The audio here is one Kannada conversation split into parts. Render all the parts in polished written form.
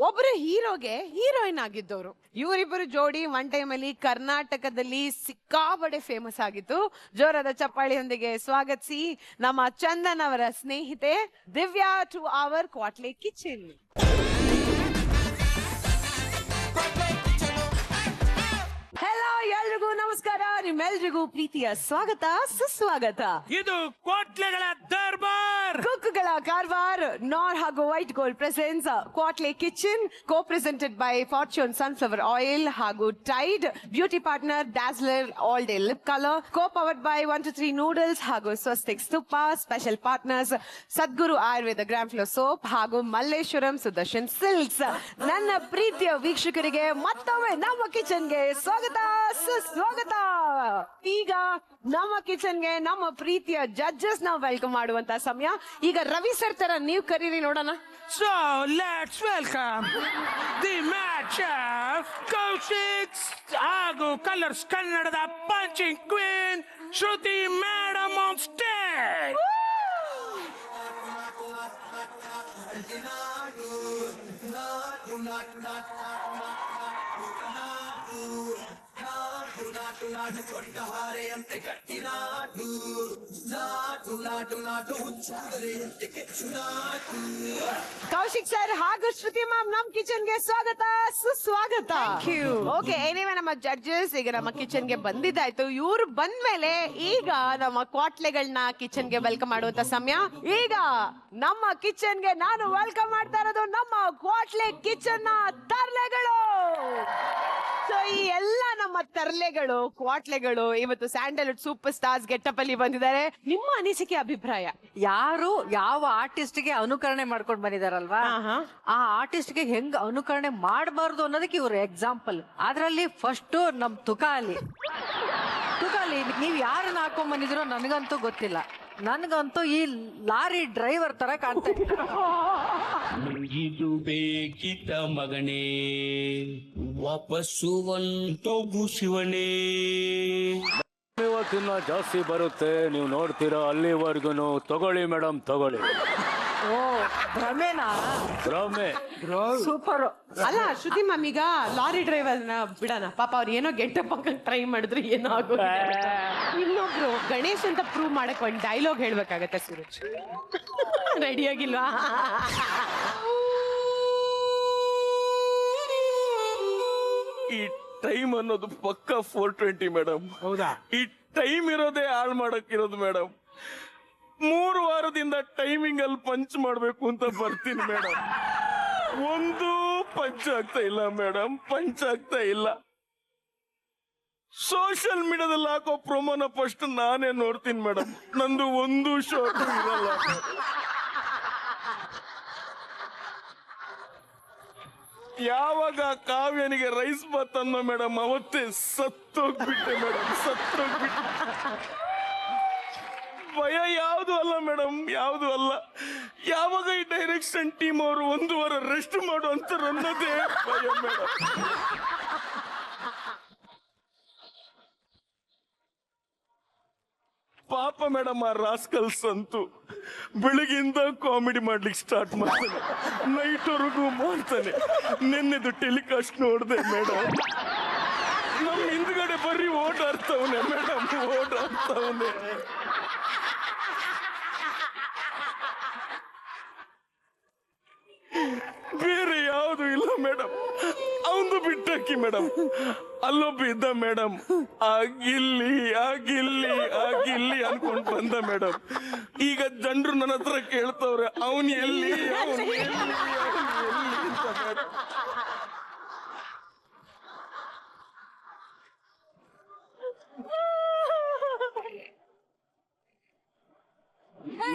ಒಬ್ರು ಹೀರೋಗೆ ಹೀರೋಯಿನ್ ಆಗಿದ್ದವರು. ಇವರಿಬ್ಬರು ಜೋಡಿ ಒನ್ ಟೈಮ್ ಅಲ್ಲಿ ಕರ್ನಾಟಕದಲ್ಲಿ ಸಿಕ್ಕಾಬಡೆ ಫೇಮಸ್ ಆಗಿತ್ತು. ಜೋರಾದ ಚಪ್ಪಾಳಿಯೊಂದಿಗೆ ಸ್ವಾಗತಿಸಿ ನಮ್ಮ ಚಂದನ್ ಅವರ ಸ್ನೇಹಿತೆ Divya to our Quatle kitchen. Hello, ಎಲ್ರಿಗೂ ನಮಸ್ಕಾರ. ನಿಮ್ಮೆಲ್ರಿಗೂ ಪ್ರೀತಿಯ ಸ್ವಾಗತ, ಸುಸ್ವಾಗತ. ಇದು ಕ್ವಾಟ್ಲೆಗಳ ದರ್ಬಾರ್, ಕುಕ್ಕುಗಳ ಕಾರ್ವಾರ್. ನಾರ್ ಹಾಗೂ white gold presents Quatle kitchen, co presented by Fortune sunflower oil ಹಾಗೂ Tide. Beauty partner Dazzler all day lip colour. Co powered by 1 to 3 noodles ಹಾಗೂ ಸ್ವಸ್ತಿಕ್ ತುಪ್ಪ. Special partners Sadguru Ayurveda gram flow soap ಹಾಗೂ ಮಲ್ಲೇಶ್ವರಂ ಸುದರ್ಶನ್ ಸಿಲ್ಕ್ಸ್. ನನ್ನ ಪ್ರೀತಿಯ ವೀಕ್ಷಕರಿಗೆ ಮತ್ತೊಮ್ಮೆ ನಮ್ಮ ಕಿಚನ್ಗೆ ಸ್ವಾಗತ, ಸುಸ್ವಾಗತ. ಈಗ ನಮ್ಮ ಕಿಚನ್ಗೆ ನಮ್ಮ ಪ್ರೀತಿಯ ಜಡ್ಜಸ್ ನಾವು ವೆಲ್ಕಮ್ ಮಾಡುವಂತ ಸಮಯ. ಈಗ ರವಿ ಸರ್ ತರ ನೀವು ಕರೀರಿ ನೋಡೋಣ. So let's welcome the match Kaushik ಹಾಗೂ ಕಲರ್ಸ್ ಕನ್ನಡದ punching queen Shruti madam on stage. Kaushik sir ಹಾಗೂ ಶ್ರುತಿ ಮ್ಯಾಮ್ ನಮ್ಮ ಕಿಚನ್ಗೆ ಸ್ವಾಗತ, ಸುಸ್ವಾಗತ. ಓಕೆ, ಏನಿವೆ ನಮ್ಮ ಜಡ್ಜಸ್ ಈಗ ನಮ್ಮ ಕಿಚನ್ಗೆ ಬಂದಿದ್ದಾಯ್ತು. ಇವ್ರು ಬಂದ್ಮೇಲೆ ಈಗ ನಮ್ಮ ಕ್ವಾಟ್ಲೆಗಳನ್ನ ಕಿಚನ್ಗೆ ವೆಲ್ಕಮ್ ಮಾಡುವಂತ ಸಮಯ. ಈಗ ನಮ್ಮ ಕಿಚನ್ಗೆ ನಾನು ವೆಲ್ಕಮ್ ಮಾಡ್ತಾ ಇರೋದು ನಮ್ಮ ಕ್ವಾಟ್ಲೆ ಕಿಚನ್ ನ ತರ್ಲೆಗಳು. ಸೊ ಈ ಎಲ್ಲ ನಮ್ಮ ತರ್ಲೆಗಳು, ಕ್ವಾಟ್ಲೆಗಳು ಇವತ್ತು ಸ್ಯಾಂಡಲ್ವುಡ್ ಸೂಪರ್ ಸ್ಟಾರ್ಸ್ ಗೆಟಪ್ ಅಲ್ಲಿ ಬಂದಿದ್ದಾರೆ. ನಿಮ್ಮ ಅನಿಸಿಕೆ, ಅಭಿಪ್ರಾಯ? ಯಾರು ಯಾವ ಆರ್ಟಿಸ್ಟ್ ಗೆ ಅನುಕರಣೆ ಮಾಡ್ಕೊಂಡು ಬಂದಿದಾರಲ್ವಾ, ಆ ಆರ್ಟಿಸ್ಟ್ ಗೆ ಹೆಂಗ್ ಅನುಕರಣೆ ಮಾಡಬಾರ್ದು ಅನ್ನೋದಕ್ಕೆ ಇವ್ರು ಎಕ್ಸಾಂಪಲ್. ಅದ್ರಲ್ಲಿ ಫಸ್ಟ್ ನಮ್ ತುಕಾಲಿ ನೀವ್ ಯಾರನ್ನ ಹಾಕೊಂಡ್ ಬಂದಿದ್ರೋ ನನಗಂತೂ ಗೊತ್ತಿಲ್ಲ. ನನ್ಗಂತೂ ಈ ಲಾರಿ ಡ್ರೈವರ್ ತರ ಕಾಣ್ತಾ ಇದು ಬೇಕಿತ ಮಗನೇ, ವಾಪಸ್ಸು ಒಂಟೋಗು ಶಿವನೇ. ಇವತ್ತಿನ ಜಾಸ್ತಿ ಬರುತ್ತೆ, ನೀವು ನೋಡ್ತೀರಾ. ಅಲ್ಲಿವರೆಗೂ ತಗೊಳ್ಳಿ ಮೇಡಮ್, ತಗೊಳ್ಳಿ. ಓ ಭ್ರಮೆನಾ? ಭ್ರಮೆ ಸೂಪರ್. ಅಲ್ಲ ಶ್ರುತಿ ಮ್ಯಾಮ್, ಈಗ ಲಾರಿ ಡ್ರೈವರ್ ನ ಬಿಡೋಣ, ಪಾಪ ಅವ್ರು ಏನೋ ಗೆಟಪ್ ಹಾಕಂಗ್ ಟ್ರೈ ಮಾಡಿದ್ರು, ಏನೋ ಆಗೋದು. ಇನ್ನೊಬ್ರು ಗಣೇಶ್ ಅಂತ ಪ್ರೂವ್ ಮಾಡಕ್ ಒಂದ್ ಡೈಲಾಗ್ ಹೇಳ್ಬೇಕಾಗತ್ತೆ. ಸೂರಜ್ ರೆಡಿ ಆಗಿಲ್ವಾ? ಈ ಟೈಮ್ ಅನ್ನೋದು ಪಕ್ಕ 420 ಮೇಡಮ್. ಹೌದಾ? ಈ ಟೈಮ್ ಇರೋದೇ ಹಾಳು ಮಾಡಕ್ ಇರೋದು ಮೇಡಮ್. 3 ವಾರದಿಂದ ಟೈಮಿಂಗ್ ಅಲ್ಲಿ ಪಂಚ್ ಮಾಡ್ಬೇಕು ಅಂತ ಬರ್ತೀನಿ ಮೇಡಮ್. ಒಂದು ಪಂಚ್ ಆಗ್ತಾ ಇಲ್ಲ ಮೇಡಮ್, ಪಂಚ್ ಆಗ್ತಾ ಇಲ್ಲ. ಸೋಷಿಯಲ್ ಮೀಡಿಯಾದಲ್ಲಿ ಹಾಕೋ ಪ್ರೊಮೋನ ಫಸ್ಟ್ ನಾನೇ ನೋಡ್ತೀನಿ ಮೇಡಮ್. ನಂದು ಒಂದು ಶಾಟ್ ಇರಲ್ಲ. ಯಾವಾಗ ಕಾವ್ಯನಿಗೆ ರೈಸ್ ಬಾತ್ ಅನ್ನೋ ಮೇಡಮ್, ಅವತ್ತೇ ಸತ್ತೋಗ್ಬಿಟ್ಟೆ ಮೇಡಮ್, ಸತ್ತೋಗ್ಬಿಟ್ಟೆ. ಭಯ ಯಾವುದು ಅಲ್ಲ ಮೇಡಮ್, ಯಾವುದು ಅಲ್ಲ. ಯಾವಾಗ ಈ ಡೈರೆಕ್ಷನ್ ಟೀಮ್ ಅವರು 1 ವಾರ ರೆಸ್ಟ್ ಮಾಡು ಅಂತ ಅನ್ನೋದೇ ಭಯ ಮೇಡಮ್. ಪಾಪ ಮೇಡಮ್, ಆ ರಾಸ್ಕಲ್ಸ್ ಅಂತೂ ಬೆಳಗಿಂದ ಕಾಮಿಡಿ ಮಾಡ್ಲಿಕ್ಕೆ ಸ್ಟಾರ್ಟ್ ಮಾಡ್ತಾನೆ, ನೈಟ್ವರೆಗೂ ಮಾಡ್ತಾನೆ. ನಿನ್ನೆದು ಟೆಲಿಕಾಸ್ಟ್ ನೋಡಿದೆ ಮೇಡಮ್. ನಮ್ ಹಿಂದ್ಗಡೆ ಬರ್ರಿ ಓಡಾಡ್ತವನೆ ಮೇಡಮ್, ಓಡಾಡ್ತವನೆ. ಬೇರೆ ಯಾವುದು ಇಲ್ಲ ಮೇಡಮ್. ಅವಂದು ಬಿಟ್ಟಾಕಿ ಮೇಡಮ್. ಅಲ್ಲೊಬ್ಬ ಇದ್ದ ಮೇಡಮ್, ಆಗಿಲ್ಲಿ ಆಗಿಲ್ಲಿ ಆಗಿಲ್ಲಿ ಅನ್ಕೊಂಡ್ ಬಂದ ಮೇಡಮ್. ಈಗ ಜನರು ನನ್ನ ಹತ್ರ ಕೇಳ್ತವ್ರೆ, ಅವನ್ ಎಲ್ಲಿ ಅಂತ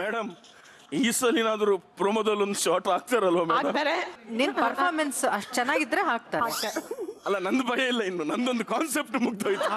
ಮೇಡಮ್. ಈ ಸಲಿನಾದ್ರೂ ಪ್ರೊಮೋದಲ್ಲಿ ಒಂದು ಶಾರ್ಟ್ ಹಾಕ್ತಾರಲ್ವ ಮೇಡಮ್? ನಿನ್ ಪರ್ಫಾರ್ಮೆನ್ಸ್ ಅಷ್ಟ್ ಚೆನ್ನಾಗಿದ್ರೆ ಹಾಕ್ತಾರೆ. ಅಲ್ಲ, ನಂದು ಭಯ ಇಲ್ಲ, ಇನ್ನು ನಂದೊಂದು ಕಾನ್ಸೆಪ್ಟ್ ಮುಗ್ದೋಯ್ತು.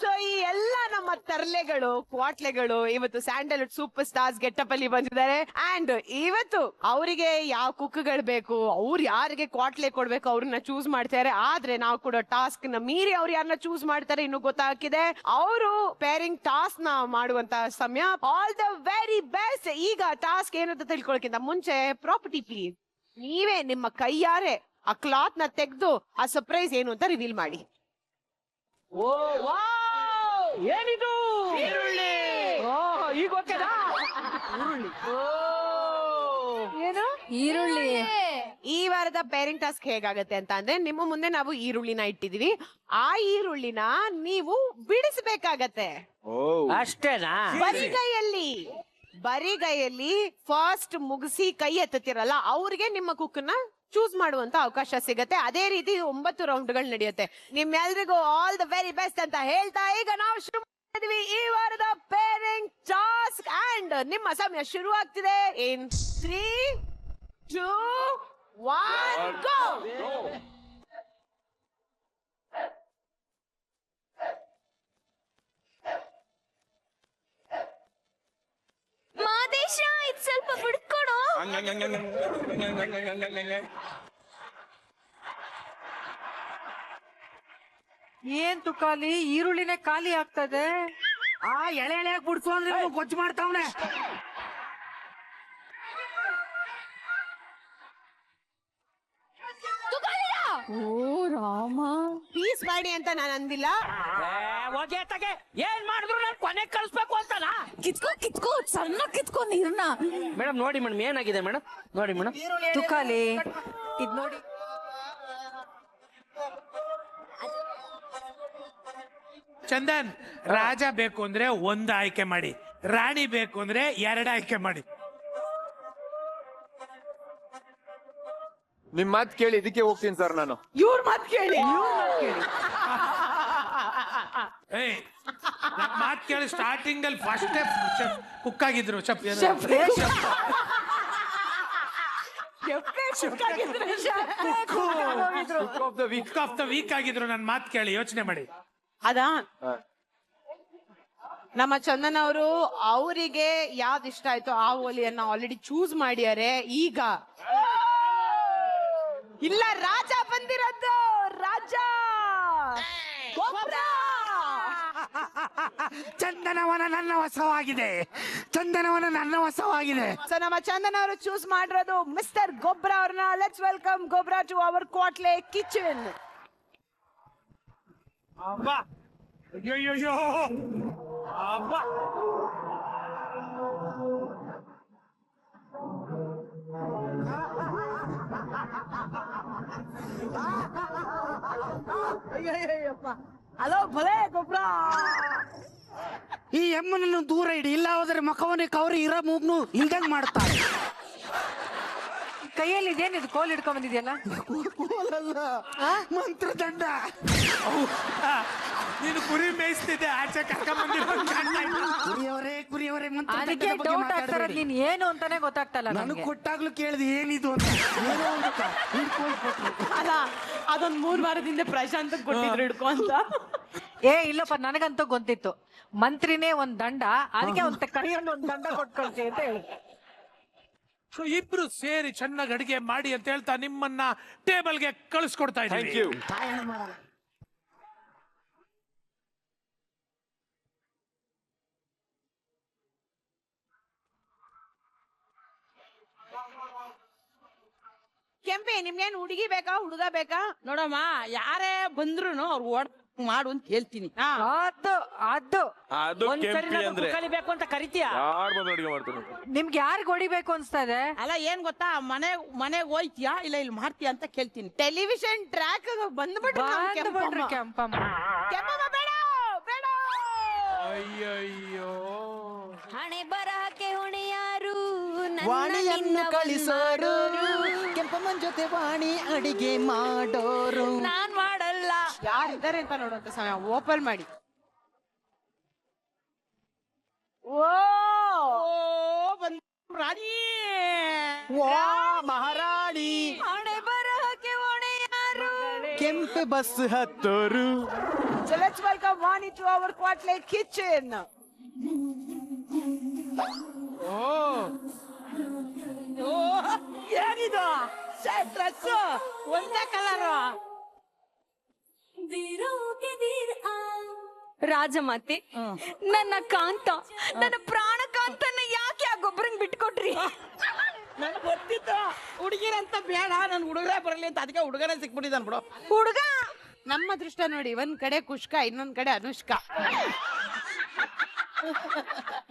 ಸೊ ಈ ಎಲ್ಲ ನಮ್ಮ ತರ್ಲೆಗಳು ಕ್ವಾಟ್ಲೆಗಳು ಇವತ್ತು ಸ್ಯಾಂಡಲ್ವುಡ್ ಸೂಪರ್ ಸ್ಟಾರ್ಸ್ ಗೆಟಪ್ ಅಲ್ಲಿ ಬಂದಿದ್ದಾರೆ ಅಂಡ್ ಇವತ್ತು ಅವರಿಗೆ ಯಾವ ಕುಕ್ಗಳು ಬೇಕು, ಅವ್ರು ಯಾರಿಗೆ ಕ್ವಾಟ್ಲೆ ಕೊಡ್ಬೇಕು ಅವ್ರನ್ನ ಚೂಸ್ ಮಾಡ್ತಾರೆ. ಆದ್ರೆ ನಾವು ಕೂಡ ಟಾಸ್ಕ್ ನ ಮೀರಿ ಅವ್ರು ಯಾರನ್ನ ಚೂಸ್ ಮಾಡ್ತಾರೆ ಇನ್ನು ಗೊತ್ತಾಗಿದೆ. ಅವರು ಪೇರಿಂಗ್ ಟಾಸ್ಕ್ ನ ಮಾಡುವಂತ ಸಮಯ. All the very best. ಈಗ ಟಾಸ್ಕ್ ಏನಂತ ತಿಳ್ಕೊಳಕ್ಕಿಂತ ಮುಂಚೆ ಪ್ರಾಪರ್ಟಿ ಪ್ಲೀಸ್ ನೀವೇ ನಿಮ್ಮ ಕೈಯಾರೆ ಆ ಕ್ಲಾತ್ ನ ತೆಗೆದು ಆ ಸರ್ಪ್ರೈಸ್ ಏನು ಅಂತ ರಿವೀಲ್ ಮಾಡಿ. ಓ ಏನಿದು? ಈರುಳ್ಳಿ. ಈಗ ಓಕೆನಾ? ಈರುಳ್ಳಿ. ಏನು? ಈರುಳ್ಳಿ. ಈ ವಾರದ ಪೇರೆಂಟ್ ಟಾಸ್ಕ್ ಹೇಗಾಗತ್ತೆ ಅಂತ ಅಂದ್ರೆ ನಿಮ್ಮ ಮುಂದೆ ನಾವು ಈರುಳ್ಳಿನ ಇಟ್ಟಿದೀವಿ. ಆ ಈರುಳ್ಳಿನ ನೀವು ಬಿಡಿಸ್ಬೇಕಾಗತ್ತೆ. ಅಷ್ಟೇನಾ? ಬರಿಗೈಯಲ್ಲಿ ಫಸ್ಟ್ ಮುಗಿಸಿ ಕೈ ಎತ್ತುತ್ತಿರಲ್ಲ ಅವ್ರಿಗೆ ನಿಮ್ಮ ಕುಕ್ನ ಚೂಸ್ ಮಾಡುವಂತ ಅವಕಾಶ ಸಿಗತ್ತೆ. ಅದೇ ರೀತಿ 9 ರೌಂಡ್ಗಳು ನಡೆಯುತ್ತೆ. ನಿಮ್ಮೆಲ್ರಿಗೂ ಆಲ್ ದ ವೆರಿ ಬೆಸ್ಟ್ ಅಂತ ಹೇಳ್ತಾ ಈಗ ನಾವು ಶುರು ಮಾಡಿದ್ವಿ ಈ ವಾರದ ಪೇರಿಂಗ್ ಟಾಸ್ಕ್ ಅಂಡ್ ನಿಮ್ಮ ಸಮಯ ಶುರು ಆಗ್ತಿದೆ ಇನ್ 3, 2, 1 ಗೋ. ಮಾದೇಶ ಇದು ಸ್ವಲ್ಪ ಬಿಡ್ಕೊಡು. ಏನ್ ತುಕಾಲಿ ಈರುಳ್ಳಿನೇ ಖಾಲಿ ಆಗ್ತದೆ. ಆ ಎಳೆ ಎಳೆ ಬಿಡ್ಸು ಅಂದ್ರೆ ಗೊಜ್ಜು ಮಾಡ್ತಾವನೆ. ಓ ರಾಮ, ಪೀಸ್ ಮಾಡಿ ಅಂತ ನಾನು ಅಂದಿಲ್ಲ. ಏನ್ ಮಾಡಿದ್ರು ನಾನು ಕೊನೆ ಕಳಿಸ್ಬೇಕು ಅಂತನಾ? ಕಿತ್ಕೋ ಸಣ್ಣ ಕಿತ್ಕೋ ನೀರ್ನ. ಮೇಡಮ್ ನೋಡಿ ಮೇಡಮ್ ಏನಾಗಿದೆ ಮೇಡಮ್, ನೋಡಿ ಮೇಡಮ್. ತುಕಾಲಿ ಇದ್ ನೋಡಿ. ಚಂದನ್, ರಾಜ ಬೇಕು ಅಂದ್ರೆ 1 ಆಯ್ಕೆ ಮಾಡಿ, ರಾಣಿ ಬೇಕು ಅಂದ್ರೆ 2 ಆಯ್ಕೆ ಮಾಡಿ. ನಿಮ್ ಮಾತ್ ಕೇಳಿ ಇದಕ್ಕೆ ಹೋಗ್ತೀನಿ ಸರ್ ನಾನು. ಇವ್ರ ಮಾತ್ ಕೇಳಿ. ಏಯ್ ಮಾತ್ ಕೇಳಿ. ಸ್ಟಾರ್ಟಿಂಗ್ ಅಲ್ಲಿ ಫಸ್ಟ್ ಕುಕ್ ಆಗಿದ್ರು. ಕುಕ್ ಆಫ್ ದ ವೀಕ್ ಆಗಿದ್ರು. ನನ್ ಮಾತ್ ಕೇಳಿ ಯೋಚನೆ ಮಾಡಿ. ಅದಾ ನಮ್ಮ ಚಂದನ್ ಅವರು ಅವರಿಗೆ ಯಾವ್ದು ಇಷ್ಟ ಆಯ್ತು ಆ ಓಲಿಯನ್ನ ಆಲ್ರೆಡಿ ಚೂಸ್ ಮಾಡ್ಯಾರೆ. ಈಗ ಇಲ್ಲ, ರಾಜ ಬಂದಿರೋದು. ರಾಜ ಚಂದನವನ ನನ್ನ ಹೊಸವಾಗಿದೆ. ಚಂದನವನ ನನ್ನ ಹೊಸವಾಗಿದೆ. ಸೊ ನಮ್ಮ ಚಂದನ್ ಅವರು ಚೂಸ್ ಮಾಡಿರೋದು ಮಿಸ್ಟರ್ ಗೊಬ್ರಾ ಅವ್ರನ್ನ. ಲೆಟ್ಸ್ ವೆಲ್ಕಮ್ ಗೊಬ್ರಾ ಟು ಅವರ್ ಕ್ವಾಟ್ಲೆ ಕಿಚನ್. ಅಬ್ಬಾ, ಅಯ್ಯೋ ಅಬ್ಬಾ. ಹಲೋ ಭಲೇ ಗೊಬ್ರಾ. ಈ ಎಮ್ಮನನ್ನು ದೂರ ಇಡಿ, ಇಲ್ಲ ಹೋದ್ರೆ ಮಖವನ್ನೇ ಕವರಿ ಇರೋ ಮೂಗ್ನು ಇಲ್ದಂಗ್ ಮಾಡ್ತಾರೆ. ಕೈಯಲ್ಲಿ ಇದೇನಿದು ಕೋಲ್ ಹಿಡ್ಕೊಂಡ್ ಬಂದಿದ್ಯಲ್ಲ? ಮಂತ್ರದಂಡ. ನೀನು ಕುರಿ ಮೇಯಿಸ್ತಿದ್ದೆ, ಆಚೆ ಕುರಿಯವರೇ ಅದಕ್ಕೆ ಡೌಟ್ ಆಗ್ತಾರ ನೀನ್ ಏನು ಅಂತಾನೆ ಗೊತ್ತಾಗ್ತಲ್ಲ ನನಗೆ. ನನಗೆ. ಕೊಟ್ಟಾಗ್ಲೂ ಕೇಳಿದೆ ಏನಿದು ಅಂತ. ಅಲ್ಲ, ಅದೊಂದ್ 3 ವಾರದಿಂದ ಪ್ರಶಾಂತ್ ಕೊಟ್ಟಿದ್ರು ಹಿಡ್ಕೊ ಅಂತ. ಇಲ್ಲಪ್ಪ, ನನಗಂತೂ ಗೊತ್ತಿತ್ತು. ಮಂತ್ರಿನೇ ಒಂದ್ ದಂಡ, ಅದಕ್ಕೆ ಒಂದ್ ಕೈಯಲ್ಲಿ ಒಂದ್ ದಂಡ ಕೊಟ್ಕೊಳ್ತಿ ಅಂತ ಹೇಳಿ. ಸೊ ಇಬ್ರು ಸೇರಿ ಚೆನ್ನಾಗಿ ಅಡಿಗೆ ಮಾಡಿ ಅಂತ ಹೇಳ್ತಾ ನಿಮ್ಮನ್ನ ಟೇಬಲ್ಗೆ ಕಳಿಸ್ಕೊಡ್ತಾ ಥ್ಯಾಂಕ್ ಇದ್ದೀವಿ. ಯು. ಕೆಂಪೆ, ನಿಮ್ಗೇನ್ ಹುಡುಗಿ ಬೇಕಾ ಹುಡುಗ ಬೇಕಾ? ನೋಡಮ್ಮ, ಯಾರೇ ಬಂದ್ರು ಅವ್ರು ಓಡ್ ಮಾಡು ಅಂತ ಹೇಳ್ತೀನಿ. ಅದು ಅದು ಕೆಂಪಿ ಅಂದ್ರೆ ಕಲಿಬೇಕು ಅಂತ ಕರಿತೀಯ. ಯಾರು ಬಂದು ಅಡಿಗೆ ಮಾಡ್ತಾರೆ? ನಿಮ್ಗೆ ಯಾರಿಗ್ ಹೊಡಿಬೇಕು ಅನ್ಸ್ತಾ ಇದೆ? ಅಲ್ಲ ಏನ್ ಗೊತ್ತಾ, ಮನೆಗ್ ಹೋಯ್ತೀಯಾ ಇಲ್ಲ ಇಲ್ಲಿ ಮಾಡ್ತೀಯಾ ಅಂತ ಕೇಳ್ತೀನಿ. ಟೆಲಿವಿಷನ್ ಟ್ರ್ಯಾಕ್ ಬಂದ್ಬಿಟ್ರು ಕೆಂಪಮ್ಮ. ಕೆಂಪಮ್ಮ ಬೇಡ ಬೇಡ. ಅಯ್ಯಯ್ಯೋ, ಹಣೆ ಬರಹಕ್ಕೆ ಹೊಣೆ ಯಾರು? ವಾಣಿಯನ್ನು ಕಳಿಸೋರು, ಕೆಂಪಮ್ಮನ್ ಜೊತೆ ವಾಣಿ ಅಡಿಗೆ ಮಾಡೋರು. ನಾನ್ ಮಾಡಲ್ಲ. ಯಾರಿದ್ದಾರೆ ಅಂತ ನೋಡುವಂತ ಸಮಯ. ಓಪನ್ ಮಾಡಿ. ಓ ಬಂದ ರಾಣಿ. ವಾ ಮಹಾರಾಣಿ, ಹಣೆ ಬರಹಕ್ಕೆ ಹೊಣೆ ಯಾರು? ಕೆಂಪೆ ಬಸ್ ಹತ್ತೋರು. So let's welcome Vani to our Quatle kitchen. ಏನಿದು ಡ್ರೆಸ್ ಒಂದೇ ಕಲರ್. ರಾಜಮಾತೆ, ನನ್ನ ಕಾಂತ, ನನ್ನ ಪ್ರಾಣ ಕಾಂತನ ಯಾಕೆ ಆ ಗೊಬ್ಬರಂಗ್ ಬಿಟ್ಕೊಟ್ರಿ? ನನ್ಗೆ ಗೊತ್ತಿತ್ತು ಹುಡುಗಿರಂತ ಬೇಡ, ನನ್ ಹುಡುಗರೇ ಬರಲಿ ಅಂತ, ಅದಕ್ಕೆ ಹುಡುಗರೇ ಸಿಕ್ಬಿಟ್ಟಿದ್ದಾನ ಬಿಡು. ಹುಡುಗ ನಮ್ಮ ಅದೃಷ್ಟ ನೋಡಿ, ಒಂದ್ ಕಡೆ ಕುಷ್ಕ, ಇನ್ನೊಂದ್ ಕಡೆ ಅನುಷ್ಕಾ.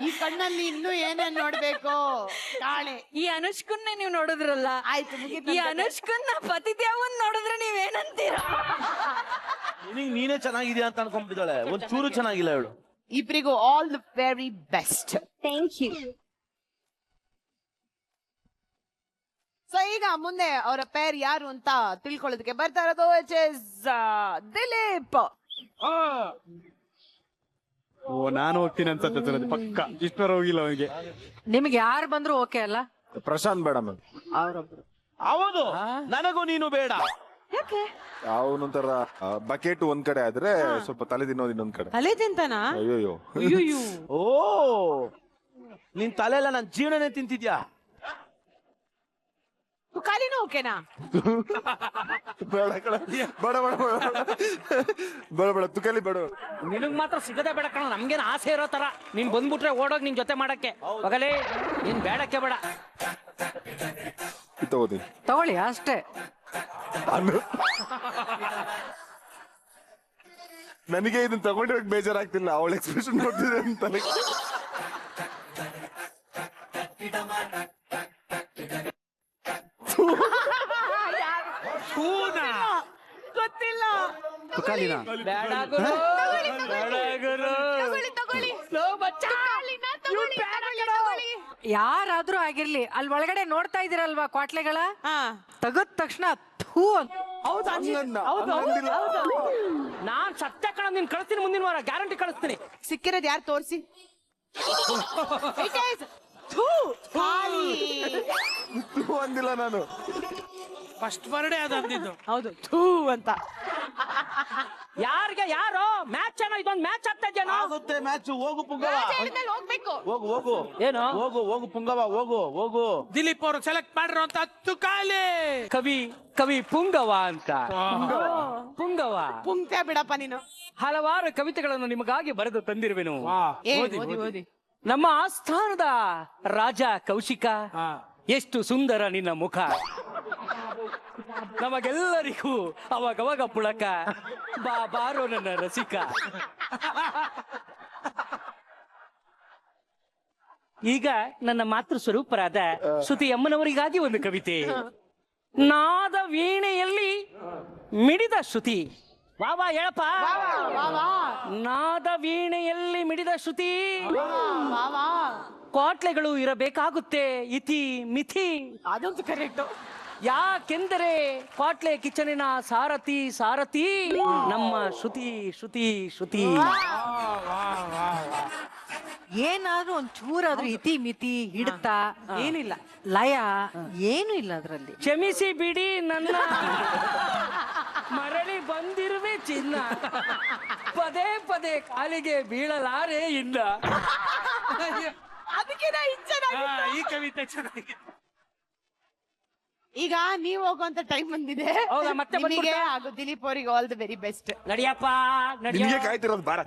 ಈ ಕಣ್ಣಲ್ಲಿ ಇನ್ನೂ ಏನೇನ್ ನೋಡ್ಬೇಕು ಕಾಳೆ. ಈ ಅನುಷ್ಕನ್ನ ನೀವ್ ನೋಡಿದ್ರಲ್ಲ, ಆಯ್ತು ಈ ಅನುಷ್ಕನ್ನ ಪತಿದೇವನ್ ನೋಡಿದ್ರೆ ನೀವೇನಂತೀರ? ನೀನೇ ಚೆನ್ನಾಗಿದ್ಯಾ ಅಂತ ಅನ್ಕೊಂಡ್ಬಿಟ್ಟಿದ್ದಾಳೆ, ಒಂದ್ ಚೂರು ಚೆನ್ನಾಗಿಲ್ಲ ಹೇಳು. ಇಬ್ರಿಗೂ all the very best. Thank you. So ಈಗ ಮುಂದೆ ಅವರ ಪೇರ್ ಯಾರು ಅಂತ ತಿಳ್ಕೊಳ್ಳೋದಕ್ಕೆ ಬರ್ತಾ ಇರೋದು ಇಟ್ ಇಸ್ ದಿಲೀಪ್. ಓ ನಾನು ಹೋಗ್ತೀನಿ ಅನ್ಸತ್ತೆ ಪಕ್ಕ. ಇಷ್ಟರ ಹೋಗಿಲ್ಲ ಅವನಿಗೆ. ನಿಮ್ಗೆ ಯಾರು ಬಂದ್ರು ಓಕೆ ಅಲ್ಲ? ಪ್ರಶಾಂತ್ ಬೇಡ ಮ್ಯಾಮ್. ಹೌದು, ನನಗೂ ನೀನು ಬೇಡ. ಅವನೊಂಥರ ಬಕೆಟ್ ಒಂದ್ ಕಡೆ ಆದ್ರೆ ಸ್ವಲ್ಪ ತಲೆ ತಿನ್ನೋದು ಇನ್ನೊಂದ್ ಕಡೆ. ತಲೆ ತಿಂತಾನ? ಅಯ್ಯೋ ಓ, ನಿನ್ ತಲೆ ಎಲ್ಲ ನನ್ ಜೀವನನೇ ತಿಂತಿದ್ಯಾ? ತುಕಾಲಿನೂ ಓಕೆನಾ? ಬೇಡ ಕಣ, ಬೇಡ ಬೇಡ ಬೇಡ ಬೇಡ ತುಕಾಲಿ ಬೇಡ. ನಿನಗ್ ಮಾತ್ರ ಸಿಗದೆ ಬೇಡ ಕಣ, ನಮ್ಗೇನ್ ಆಸೆ ಇರೋ ತರ ನೀನ್ ಬಂದ್ಬಿಟ್ರೆ ಓಡೋಗ್ ನಿನ್ ಜೊತೆ ಮಾಡಕ್ಕೆ ಹೋಗಲೇ, ನೀನ್ ಬೇಡಕ್ಕೆ ಬೇಡ. ತಗೋತೀನಿ, ತಗೊಳ್ಳಿ ಅಷ್ಟೇ. ನನಗೆ ಇದನ್ನ ತಗೊಂಡಿರೋಕ್ ಬೇಜಾರಾಗ್ತಿಲ್ಲ, ಅವಳ ಎಕ್ಸ್ಪ್ರೆಷನ್ ನೋಡ್ತಿದೆ ಅಂತ. ಗೊತ್ತಿಲ್ಲ. ತುಕಾಲಿನ ಬೇಡ ಗುರು, ಯಾರಾದ್ರೂ ಆಗಿರ್ಲಿ, ಅಲ್ಲಿ ಒಳಗಡೆ ನೋಡ್ತಾ ಇದೀರಲ್ವಾ ಕ್ವಾಟ್ಲೆಗಳ, ತೆಗದ ತಕ್ಷಣ ಥೂ ಅಂತ. ನಾನ್ ಸತ್ಯ ಕಣ, ನೀನ್ ಕಳಿಸ್ತೀನಿ ಮುಂದಿನ ವಾರ, ಗ್ಯಾರಂಟಿ ಕಳಿಸ್ತೀನಿ. ಸಿಕ್ಕಿರೋದು ಯಾರು ತೋರಿಸಿ. ಅಂದಿಲ್ಲ ನಾನು. ಫಸ್ಟ್ ಬರ್ಡೇ ಅದು ಅಂದಿದ್ದು. ಹೌದು, ಥೂ ಅಂತ. ಯಾರಿಗೆ ಯಾರು ಮ್ಯಾಚ್ ಏನೋ, ಇದೊಂದು ಮ್ಯಾಚ್ ಆಗ್ತಾ ಇದ್ದೇನೋ. ಆಗುತ್ತೆ ಮ್ಯಾಚ್. ಹೋಗು ಪುಂಗವ, ಹೋಗ್ಬೇಕು. ಹೋಗು ಹೋಗು ಏನು ಹೋಗು ಪುಂಗವ, ಹೋಗು ಹೋಗು. ದಿಲೀಪ್ ಅವರು ಸೆಲೆಕ್ಟ್ ಮಾಡಿರುವಂತ ತುಕಾಲಿ ಕವಿ ಪುಂಗವ ಅಂತ. ಪುಂಗವ ಪುಂಕ್ತೆ ಬಿಡಪ್ಪ ನೀನು. ಹಲವಾರು ಕವಿತೆಗಳನ್ನು ನಿಮಗಾಗಿ ಬರೆದು ತಂದಿರುವೆನು. ಓದಿ. ನಮ್ಮ ಆಸ್ಥಾನದ ರಾಜ ಕೌಶಿಕ, ಎಷ್ಟು ಸುಂದರ ನಿನ್ನ ಮುಖ, ನಮಗೆಲ್ಲರಿಗೂ ಅವಾಗವಾಗ ಪುಳಕ, ಬಾರೋ ನನ್ನ ರಸಿಕ. ಈಗ ನನ್ನ ಮಾತೃ ಸ್ವರೂಪರಾದ ಶ್ರುತಿ ಅಮ್ಮನವರಿಗಾಗಿ ಒಂದು ಕವಿತೆ. ನಾದ ವೀಣೆಯಲ್ಲಿ ಮಿಡಿದ ಶ್ರುತಿ. ವಾ ಹೇಳಪ್ಪ. ನಾದ ವೀಣೆಯಲ್ಲಿ ಮಿಡಿದ ಶ್ರುತಿ, ಕ್ವಾಟ್ಲೆಗಳು ಇರಬೇಕಾಗುತ್ತೆ ಇತಿ ಮಿಥಿ. ಅದಂತೂ ಕರೆಕ್ಟ್. ಯಾಕೆಂದರೆ ಕ್ವಾಟ್ಲೆ ಕಿಚನಿನ ಸಾರಥಿ ನಮ್ಮ ಶ್ರುತಿ. ಏನಾದ್ರೂ ಒಂದ್ ಚೂರಾದ್ರೂ ಇತಿ ಮಿತಿ ಹಿಡ್ತ ಏನಿಲ್ಲ, ಲಯ ಏನು ಇಲ್ಲ ಅದ್ರಲ್ಲಿ. ಕ್ಷಮಿಸಿ ಬಿಡಿ ನನ್ನ ಮರಳಿ ಬಂದಿರುವೆ ಚಿನ್ನ, ಪದೇ ಪದೇ ಕಾಲಿಗೆ ಬೀಳಲಾರೆ ಇಲ್ಲ. ಅದಕ್ಕೆ ಈ ಕವಿತೆ ಚೆನ್ನಾಗಿದೆ. ಈಗ ನೀವ್ ಹೋಗುವಂತ ಟೈಮ್ ಬಂದಿದೆ. ಹೌದಾ, ಮತ್ತೆ ನಿಮಗೆ ಹಾಗೂ ದಿಲೀಪ್ ಅವರಿಗೆ ಆಲ್ ದ ವೆರಿ ಬೆಸ್ಟ್. ನಡಿಯಪ್ಪ ನಿಮ್ಗೆ ಕಾಯ್ತಿರೋದು ಬಾರ.